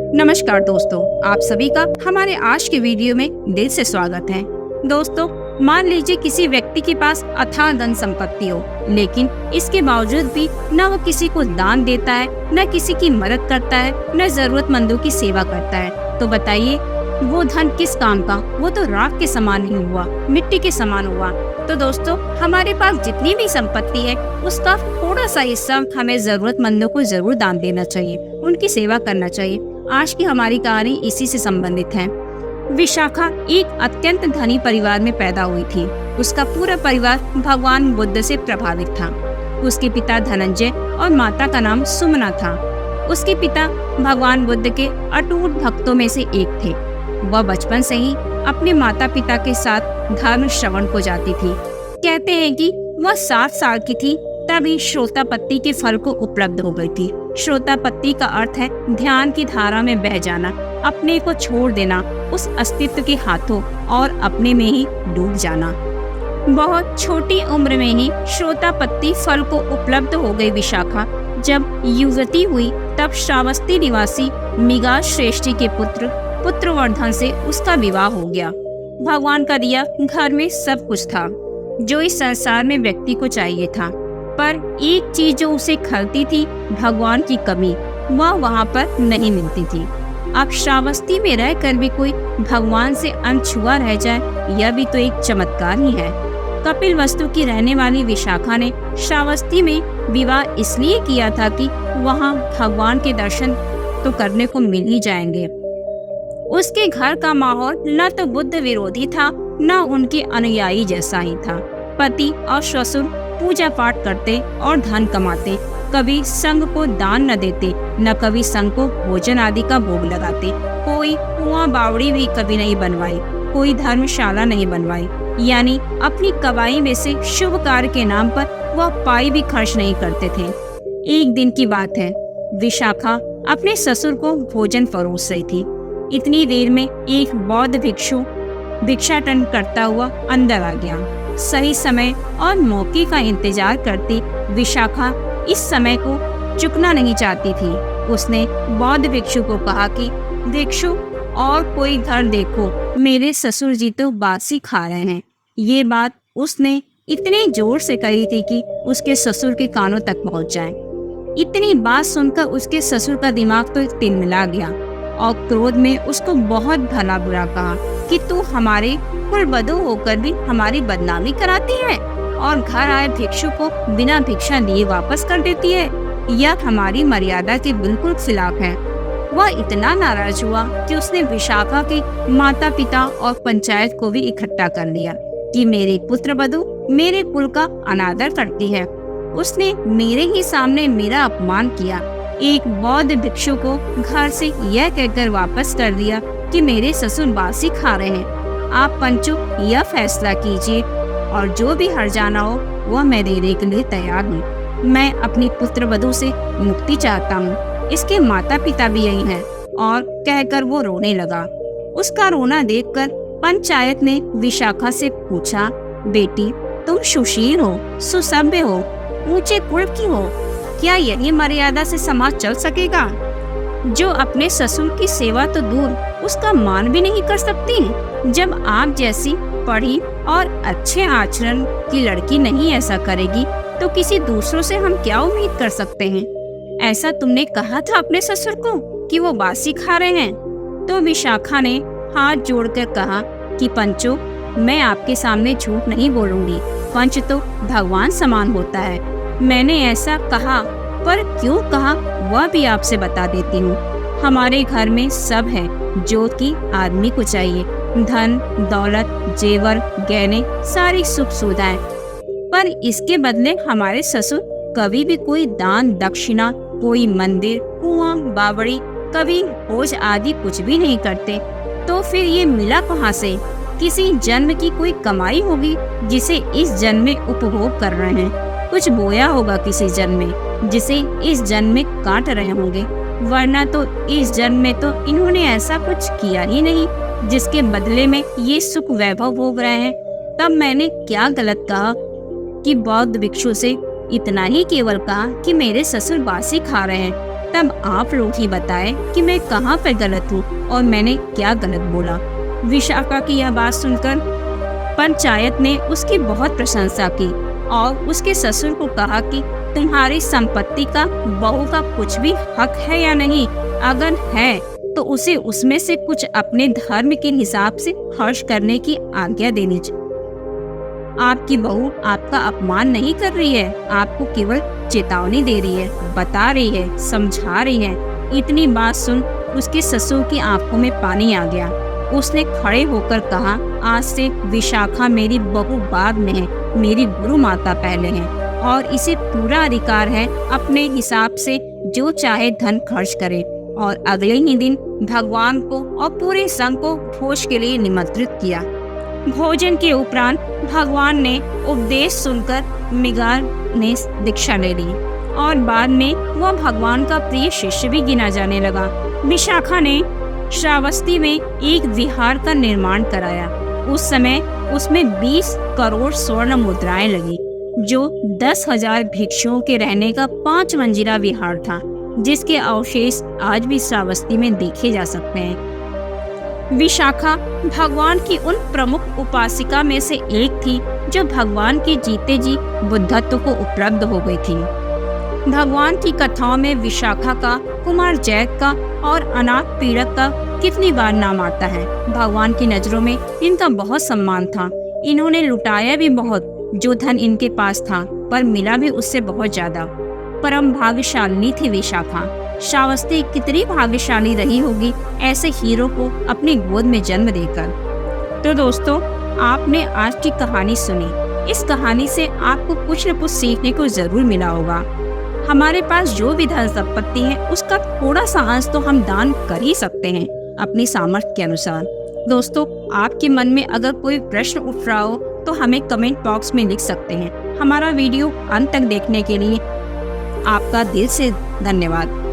नमस्कार दोस्तों, आप सभी का हमारे आज के वीडियो में दिल से स्वागत है। दोस्तों, मान लीजिए किसी व्यक्ति के पास अथाह धन संपत्ति हो, लेकिन इसके बावजूद भी न वो किसी को दान देता है, न किसी की मदद करता है, न जरूरतमंदों की सेवा करता है। तो बताइए वो धन किस काम का? वो तो राख के समान ही हुआ, मिट्टी के समान हुआ। तो दोस्तों, हमारे पास जितनी भी संपत्ति है उसका थोड़ा सा हिस्सा हमें जरूरतमंदों को जरूर दान देना चाहिए, उनकी सेवा करना चाहिए। आज की हमारी कहानी इसी से संबंधित है। विशाखा एक अत्यंत धनी परिवार में पैदा हुई थी। उसका पूरा परिवार भगवान बुद्ध से प्रभावित था। उसके पिता धनंजय और माता का नाम सुमना था। उसके पिता भगवान बुद्ध के अटूट भक्तों में से एक थे। वह बचपन से ही अपने माता पिता के साथ धर्म श्रवण को जाती थी। कहते हैं कि वह 7 साल की थी तभी श्रोतापत्ति के फल को उपलब्ध हो गई थी। श्रोतापत्ति का अर्थ है ध्यान की धारा में बह जाना, अपने को छोड़ देना, उस अस्तित्व के हाथों और अपने में ही डूब जाना। बहुत छोटी उम्र में ही श्रोतापत्ति फल को उपलब्ध हो गई विशाखा जब युवती हुई तब श्रावस्ती निवासी मिगा श्रेष्ठी के पुत्रवर्धन से उसका विवाह हो गया। भगवान का दिया घर में सब कुछ था जो इस संसार में व्यक्ति को चाहिए था, पर एक चीज जो उसे खलती थी, भगवान की कमी, वह वहाँ पर नहीं मिलती थी। अब श्रावस्ती में रहकर भी कोई भगवान से अनछुआ रह जाए, यह भी तो एक चमत्कार ही है। कपिलवस्तु की रहने वाली विशाखा ने श्रावस्ती में विवाह इसलिए किया था कि वहाँ भगवान के दर्शन तो करने को मिल ही जाएंगे। उसके घर का माहौल न तो बुद्ध विरोधी था, न उनके अनुयायी जैसा ही था। पति और ससुर पूजा पाठ करते और धन कमाते, कभी संघ को दान न देते, न कभी संघ को भोजन आदि का भोग लगाते। कोई कुआं बावड़ी भी कभी नहीं बनवाई, कोई धर्मशाला नहीं बनवाई, यानी अपनी कमाई में से शुभ कार्य के नाम पर वह पाई भी खर्च नहीं करते थे। एक दिन की बात है, विशाखा अपने ससुर को भोजन परोस रही थी। इतनी देर में एक बौद्ध भिक्षु भिक्षाटन करता हुआ अंदर आ गया। सही समय और मौके का इंतजार करती विशाखा इस समय को चुकना नहीं चाहती थी। उसने बौद्ध भिक्षु को कहा कि भिक्षु, और कोई घर देखो, मेरे ससुर जी तो बासी खा रहे हैं। ये बात उसने इतने जोर से कही थी कि उसके ससुर के कानों तक पहुंच जाए। इतनी बात सुनकर उसके ससुर का दिमाग तो तिलमिला गया और क्रोध में उसको बहुत भला बुरा कहा कि तू हमारे कुलवधू होकर भी हमारी बदनामी कराती है और घर आए भिक्षु को बिना भिक्षा लिए वापस कर देती है। यह हमारी मर्यादा के बिल्कुल खिलाफ है। वह इतना नाराज हुआ कि उसने विशाखा के माता पिता और पंचायत को भी इकट्ठा कर लिया कि मेरे पुत्रवधू मेरे कुल का अनादर करती है। उसने मेरे ही सामने मेरा अपमान किया। एक बौद्ध भिक्षु को घर से यह कहकर वापस कर दिया कि मेरे ससुर बासी खा रहे हैं। आप पंचो यह फैसला कीजिए और जो भी हर्जाना हो वह मैं देने के लिए तैयार हूँ। मैं अपनी पुत्रवधू से मुक्ति चाहता हूँ। इसके माता पिता भी यही हैं। और कहकर वो रोने लगा। उसका रोना देखकर पंचायत ने विशाखा से पूछा, बेटी तुम सुशील हो, सुसभ्य हो, ऊंचे कुल की हो, क्या यही मर्यादा से समाज चल सकेगा? जो अपने ससुर की सेवा तो दूर उसका मान भी नहीं कर सकती। जब आप जैसी पढ़ी और अच्छे आचरण की लड़की नहीं ऐसा करेगी तो किसी दूसरों से हम क्या उम्मीद कर सकते हैं? ऐसा तुमने कहा था अपने ससुर को कि वो बासी खा रहे हैं? तो विशाखा ने हाथ जोड़कर कहा कि पंचो, मैं आपके सामने झूठ नहीं बोलूंगी। पंच तो भगवान समान होता है। मैंने ऐसा कहा, पर क्यों कहा वह भी आपसे बता देती हूँ। हमारे घर में सब है जो कि आदमी को चाहिए, धन दौलत जेवर गहने सारी सुख सुविधाएं, पर इसके बदले हमारे ससुर कभी भी कोई दान दक्षिणा, कोई मंदिर कुआं बावड़ी, कभी भोज आदि कुछ भी नहीं करते। तो फिर ये मिला कहाँ से? किसी जन्म की कोई कमाई होगी जिसे इस जन्म में उपभोग कर रहे हैं। कुछ बोया होगा किसी जन्म में जिसे इस जन्म में काट रहे होंगे, वरना तो इस जन्म में तो इन्होंने ऐसा कुछ किया ही नहीं जिसके बदले में ये सुख वैभव भोग रहे हैं। तब मैंने क्या गलत कहा कि बौद्ध भिक्षु से इतना ही केवल कहा कि मेरे ससुर बासी खा रहे हैं। तब आप लोग ही बताएं कि मैं कहाँ पर गलत हूँ और मैंने क्या गलत बोला। विशाखा की यह बात सुनकर पंचायत ने उसकी बहुत प्रशंसा की और उसके ससुर को कहा कि तुम्हारी संपत्ति का बहू का कुछ भी हक है या नहीं, अगर है तो उसे उसमें से कुछ अपने धर्म के हिसाब से खर्च करने की आज्ञा देनी चाहिए। आपकी बहू आपका अपमान नहीं कर रही है, आपको केवल चेतावनी दे रही है, बता रही है, समझा रही है। इतनी बात सुन उसके ससुर की आंखों में पानी आ गया। उसने खड़े होकर कहा, आज से विशाखा मेरी बहू बाद में है, मेरी गुरु माता पहले है और इसे पूरा अधिकार है अपने हिसाब से जो चाहे धन खर्च करे। और अगले ही दिन भगवान को और पूरे संघ को भोज के लिए निमंत्रित किया। भोजन के उपरांत भगवान ने उपदेश सुनकर मिगार ने दीक्षा ले ली और बाद में वह भगवान का प्रिय शिष्य भी गिना जाने लगा। विशाखा ने श्रावस्ती में एक विहार का निर्माण कराया। उस समय उसमें 20 करोड़ स्वर्ण मुद्राएं लगी, जो 10,000 भिक्षुओं के रहने का 5 मंजिला विहार था, जिसके अवशेष आज भी श्रावस्ती में देखे जा सकते हैं। विशाखा भगवान की उन प्रमुख उपासिका में से एक थी जो भगवान के जीते जी बुद्धत्व को उपलब्ध हो गई थी। भगवान की कथाओं में विशाखा का, कुमार जैक का और अनाथ पीड़क का कितनी बार नाम आता है। भगवान की नजरों में इनका बहुत सम्मान था। इन्होंने लुटाया भी बहुत, जो धन इनके पास था, पर मिला भी उससे बहुत ज्यादा। परम भाग्यशालिनी थी विशाखा। श्रावस्ती कितनी भाग्यशाली रही होगी ऐसे हीरो को अपनी गोद में जन्म देकर। तो दोस्तों, आपने आज की कहानी सुनी। इस कहानी से आपको कुछ न कुछ सीखने को जरूर मिला होगा। हमारे पास जो भी धन संपत्ति है उसका थोड़ा सा अंश तो हम दान कर ही सकते हैं अपनी सामर्थ्य के अनुसार। दोस्तों, आपके मन में अगर कोई प्रश्न उठ रहा हो तो हमें कमेंट बॉक्स में लिख सकते हैं। हमारा वीडियो अंत तक देखने के लिए आपका दिल से धन्यवाद।